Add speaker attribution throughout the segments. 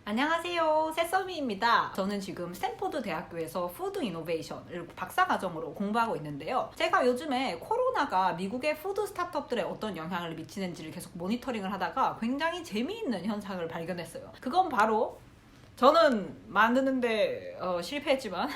Speaker 1: 안녕하세요, 새써미입니다. 저는 지금 스탠포드 대학교에서 푸드 이노베이션을 박사과정으로 공부하고 있는데요. 제가 요즘에 코로나가 미국의 푸드 스타트업들에 어떤 영향을 미치는지를 계속 모니터링을 하다가 굉장히 재미있는 현상을 발견했어요. 그건 바로 저는 만드는데 실패했지만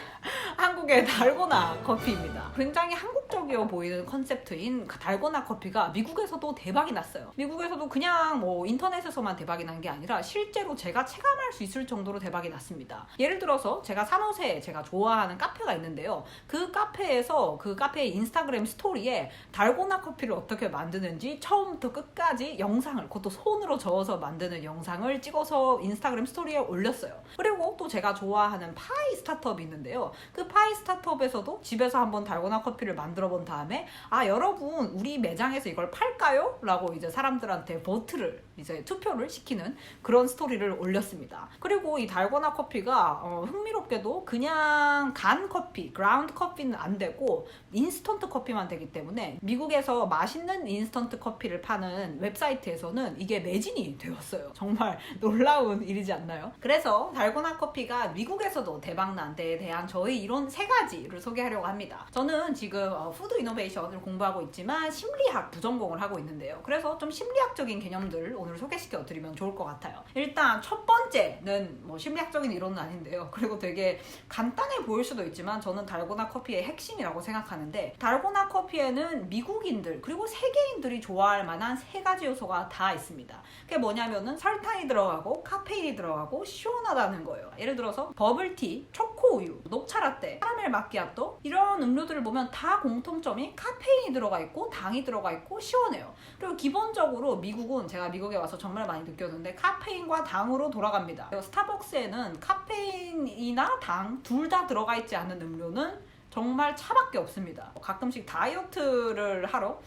Speaker 1: 한국의 달고나 커피입니다. 굉장히 한국적이어 보이는 컨셉트인 달고나 커피가 미국에서도 대박이 났어요. 미국에서도 그냥 인터넷에서만 대박이 난 게 아니라 실제로 제가 체감할 수 있을 정도로 대박이 났습니다. 예를 들어서 제가 산호세에 제가 좋아하는 카페가 있는데요. 그 카페에서 그 카페의 인스타그램 스토리에 달고나 커피를 어떻게 만드는지 처음부터 끝까지 영상을, 그것도 손으로 저어서 만드는 영상을 찍어서 인스타그램 스토리에 올렸어요. 그리고 또 제가 좋아하는 파이 스타트업이 있는데요. 그 파이 스타트업에서도 집에서 한번 달고나 커피를 만들어 본 다음에 여러분 우리 매장에서 이걸 팔까요? 라고 이제 사람들한테 보트를 이제 투표를 시키는 그런 스토리를 올렸습니다. 그리고 이 달고나 커피가 흥미롭게도 그냥 간 커피, 그라운드 커피는 안 되고 인스턴트 커피만 되기 때문에 미국에서 맛있는 인스턴트 커피를 파는 웹사이트에서는 이게 매진이 되었어요. 정말 놀라운 일이지 않나요? 그래서 달고나 커피가 미국에서도 대박난 데에 대한 저희 이론 3가지를 소개하려고 합니다. 저는 지금 푸드 이노베이션을 공부하고 있지만 심리학 부전공을 하고 있는데요. 그래서 좀 심리학적인 개념들 오늘 소개시켜 드리면 좋을 것 같아요. 일단 첫 번째는 심리학적인 이론은 아닌데요. 그리고 되게 간단해 보일 수도 있지만 저는 달고나 커피의 핵심이라고 생각하는데, 달고나 커피에는 미국인들 그리고 세계인들이 좋아할 만한 3가지 요소가 다 있습니다. 그게 뭐냐면은 설탕이 들어가고 카페인이 들어가고 시원하다는 거예요. 예를 들어서 버블티, 초코우유, 녹차라떼, 카라멜 마키아토, 이런 음료들을 보면 다 공통점이 카페인이 들어가 있고 당이 들어가 있고 시원해요. 그리고 기본적으로 미국은, 제가 미국에 와서 정말 많이 느꼈는데, 카페인과 당으로 돌아갑니다. 스타벅스에는 카페인이나 당 둘 다 들어가 있지 않은 음료는 정말 차밖에 없습니다. 가끔씩 다이어트를 하러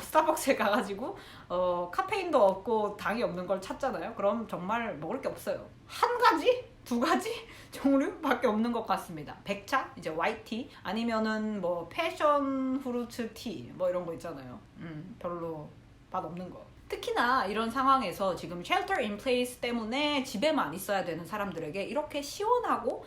Speaker 1: 스타벅스에 가가지고 카페인도 없고 당이 없는 걸 찾잖아요. 그럼 정말 먹을 게 없어요. 한 가지? 2가지 종류밖에 없는 것 같습니다. 백차, 이제 화이트티, 아니면은 패션 후르츠 티 이런 거 있잖아요. 별로 맛 없는 거. 특히나 이런 상황에서 지금 shelter in place 때문에 집에만 있어야 되는 사람들에게 이렇게 시원하고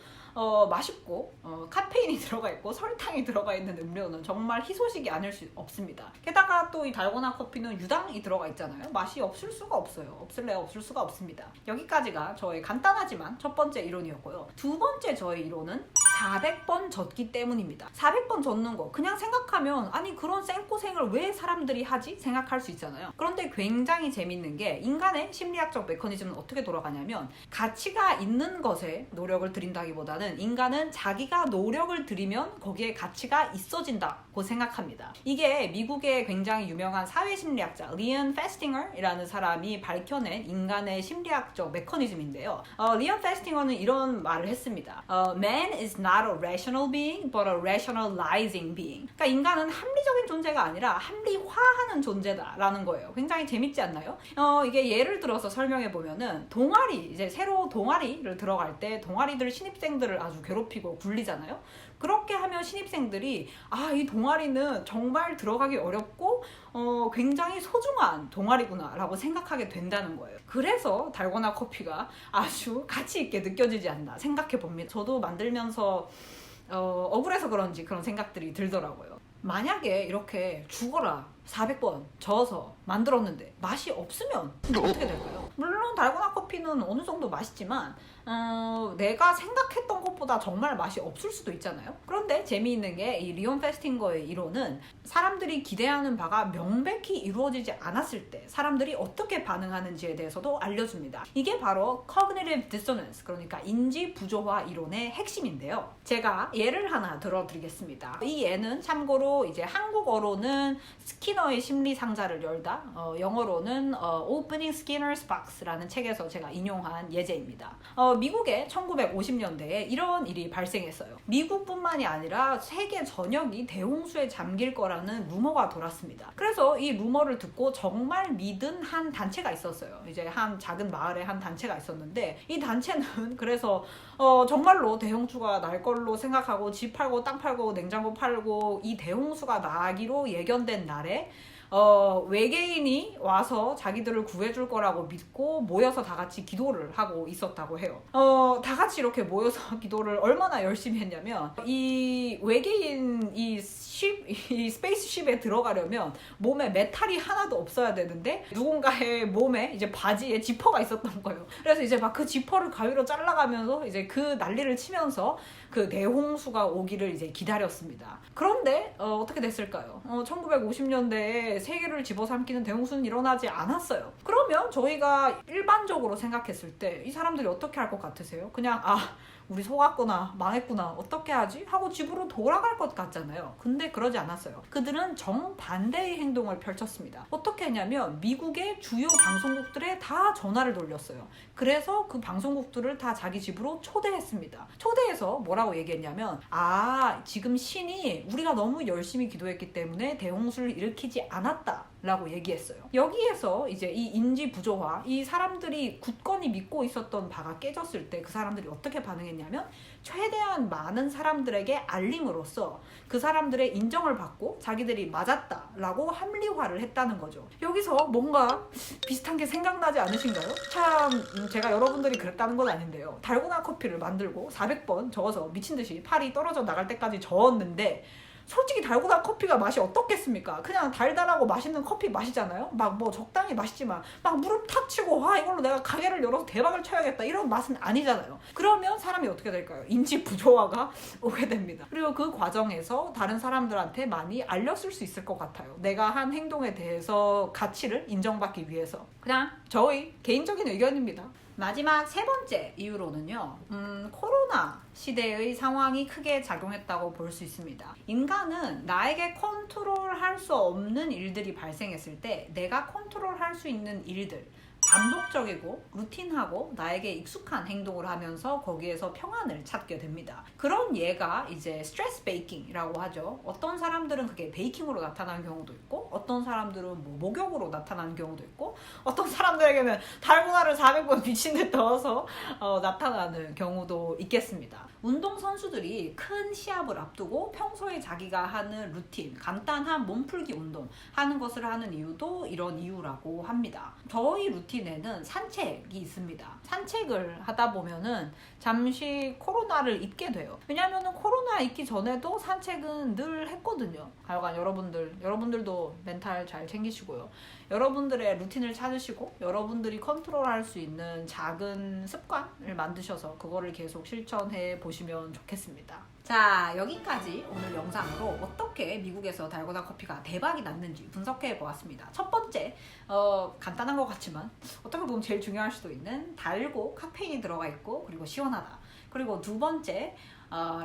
Speaker 1: 맛있고 카페인이 들어가 있고 설탕이 들어가 있는 음료는 정말 희소식이 아닐 수 없습니다. 게다가 또 이 달고나 커피는 유당이 들어가 있잖아요. 맛이 없을 수가 없어요. 없을 수가 없습니다. 여기까지가 저의 간단하지만 첫 번째 이론이었고요. 2번째 저의 이론은 400번 젓기 때문입니다. 400번 젓는 거 그냥 생각하면 아니 그런 생고생을 왜 사람들이 하지? 생각할 수 있잖아요. 그런데 굉장히 재밌는 게, 인간의 심리학적 메커니즘은 어떻게 돌아가냐면, 가치가 있는 것에 노력을 들인다기보다는 인간은 자기가 노력을 들이면 거기에 가치가 있어진다고 생각합니다. 이게 미국의 굉장히 유명한 사회심리학자 리언 페스팅어라는 사람이 밝혀낸 인간의 심리학적 메커니즘인데요. 리언 페스팅어는 이런 말을 했습니다. Man is not a rational being, but a rationalizing being. 그러니까 인간은 합리적인 존재가 아니라 합리화하는 존재다라는 거예요. 굉장히 재밌지 않나요? 이게 예를 들어서 설명해 보면은, 동아리, 이제 새로 동아리를 들어갈 때 동아리들 신입생들을 아주 괴롭히고 굴리잖아요. 그렇게 하면 신입생들이 이 동아리는 정말 들어가기 어렵고 굉장히 소중한 동아리구나 라고 생각하게 된다는 거예요. 그래서 달고나 커피가 아주 가치 있게 느껴지지 않나 생각해 봅니다. 저도 만들면서 억울해서 그런지 그런 생각들이 들더라고요. 만약에 이렇게 죽어라 400번 저어서 만들었는데 맛이 없으면 어떻게 될까요? 물론 달고나 커피는 어느 정도 맛있지만 내가 생각했던 것보다 정말 맛이 없을 수도 있잖아요. 그런데 재미있는 게, 이 리온 페스팅거의 이론은 사람들이 기대하는 바가 명백히 이루어지지 않았을 때 사람들이 어떻게 반응하는지에 대해서도 알려줍니다. 이게 바로 cognitive dissonance, 그러니까 인지 부조화 이론의 핵심인데요. 제가 예를 하나 들어드리겠습니다. 이 예는 참고로 이제 한국어로는 스키너의 심리 상자를 열다, 영어로는 Opening Skinner's Box라는 책에서 제가 인용한 예제입니다. 미국의 1950년대에 이런 일이 발생했어요. 미국뿐만이 아니라 세계 전역이 대홍수에 잠길 거라는 루머가 돌았습니다. 그래서 이 루머를 듣고 정말 믿은 한 단체가 있었어요. 이제 한 작은 마을에 한 단체가 있었는데, 이 단체는 그래서 정말로 대홍수가 날 걸로 생각하고 집 팔고 땅 팔고 냉장고 팔고 이 대홍수가 나기로 예견된 날에 외계인이 와서 자기들을 구해줄 거라고 믿고 모여서 다 같이 기도를 하고 있었다고 해요. 다 같이 이렇게 모여서 기도를 얼마나 열심히 했냐면 이 외계인 이 스페이스쉽에 들어가려면 몸에 메탈이 하나도 없어야 되는데 누군가의 몸에 이제 바지에 지퍼가 있었던 거예요. 그래서 이제 막 그 지퍼를 가위로 잘라가면서 이제 그 난리를 치면서 그 대홍수가 오기를 이제 기다렸습니다. 그런데 어떻게 됐을까요? 1950년대에 세계를 집어삼키는 대홍수는 일어나지 않았어요. 그러면 저희가 일반적으로 생각했을 때 이 사람들이 어떻게 할 것 같으세요? 그냥 우리 속았구나, 망했구나, 어떻게 하지? 하고 집으로 돌아갈 것 같잖아요. 근데 그러지 않았어요. 그들은 정반대의 행동을 펼쳤습니다. 어떻게 했냐면 미국의 주요 방송국들에 다 전화를 돌렸어요. 그래서 그 방송국들을 다 자기 집으로 초대했습니다. 초대해서 뭐라고 얘기했냐면 지금 신이 우리가 너무 열심히 기도했기 때문에 대홍수를 일으키지 않았다 라고 얘기했어요. 여기에서 이제 이 인지 부조화, 이 사람들이 굳건히 믿고 있었던 바가 깨졌을 때 그 사람들이 어떻게 반응했냐면 최대한 많은 사람들에게 알림으로써 그 사람들의 인정을 받고 자기들이 맞았다라고 합리화를 했다는 거죠. 여기서 뭔가 비슷한 게 생각나지 않으신가요? 참 제가 여러분들이 그랬다는 건 아닌데요. 달고나 커피를 만들고 400번 저어서 미친듯이 팔이 떨어져 나갈 때까지 저었는데 솔직히 달고나 커피가 맛이 어떻겠습니까? 그냥 달달하고 맛있는 커피 마시잖아요? 막 뭐 적당히 마시지만 막 무릎 탁 치고 이걸로 내가 가게를 열어서 대박을 쳐야겠다 이런 맛은 아니잖아요. 그러면 사람이 어떻게 될까요? 인지 부조화가 오게 됩니다. 그리고 그 과정에서 다른 사람들한테 많이 알렸을 수 있을 것 같아요. 내가 한 행동에 대해서 가치를 인정받기 위해서. 그냥 저의 개인적인 의견입니다. 마지막 세 번째 이유로는요, 코로나 시대의 상황이 크게 작용했다고 볼 수 있습니다. 인간은 나에게 컨트롤할 수 없는 일들이 발생했을 때 내가 컨트롤할 수 있는 일들, 반복적이고 루틴하고 나에게 익숙한 행동을 하면서 거기에서 평안을 찾게 됩니다. 그런 예가 이제 스트레스 베이킹이라고 하죠. 어떤 사람들은 그게 베이킹으로 나타나는 경우도 있고 어떤 사람들은 뭐 목욕으로 나타나는 경우도 있고 어떤 사람들에게는 달고나를 400번 미친 듯 넣어서 나타나는 경우도 있겠습니다. 운동선수들이 큰 시합을 앞두고 평소에 자기가 하는 루틴, 간단한 몸풀기 운동 하는 것을 하는 이유도 이런 이유라고 합니다. 저희 루틴에는 산책이 있습니다. 산책을 하다 보면은 잠시 코로나를 잊게 돼요. 왜냐하면 코로나 있기 전에도 산책은 늘 했거든요. 하여간 여러분들도 멘탈 잘 챙기시고요. 여러분들의 루틴을 찾으시고 여러분들이 컨트롤할 수 있는 작은 습관을 만드셔서 그거를 계속 실천해 보시면 좋겠습니다. 자, 여기까지 오늘 영상으로 어떻게 미국에서 달고나 커피가 대박이 났는지 분석해 보았습니다. 첫 번째, 간단한 것 같지만 어떻게 보면 제일 중요할 수도 있는 달고 카페인이 들어가 있고 그리고 시원하다. 그리고 두 번째,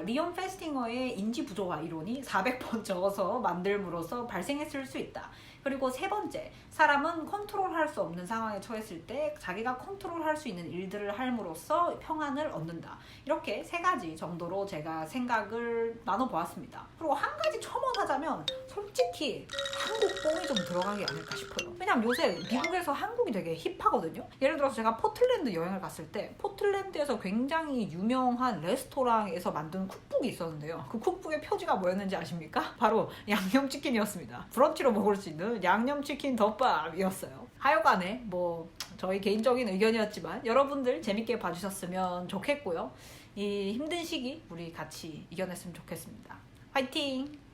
Speaker 1: 리온 페스팅어의 인지 부조화 이론이 400번 적어서 만들므로써 발생했을 수 있다. 그리고 세 번째, 사람은 컨트롤할 수 없는 상황에 처했을 때 자기가 컨트롤할 수 있는 일들을 함으로써 평안을 얻는다. 이렇게 세 가지 정도로 제가 생각을 나눠보았습니다. 그리고 한 가지 첨언하자면 솔직히 한국 뽕이 좀 들어가기 아닐까 싶어요. 왜냐면 요새 미국에서 한국이 되게 힙하거든요. 예를 들어서 제가 포틀랜드 여행을 갔을 때 포틀랜드에서 굉장히 유명한 레스토랑에서 만든 쿡북이 있었는데요. 그 쿡북의 표지가 뭐였는지 아십니까? 바로 양념치킨이었습니다. 브런치로 먹을 수 있는 양념치킨 덮밥이었어요. 하여간에 뭐 저희 개인적인 의견이었지만 여러분들 재밌게 봐주셨으면 좋겠고요. 이 힘든 시기 우리 같이 이겨냈으면 좋겠습니다. 화이팅!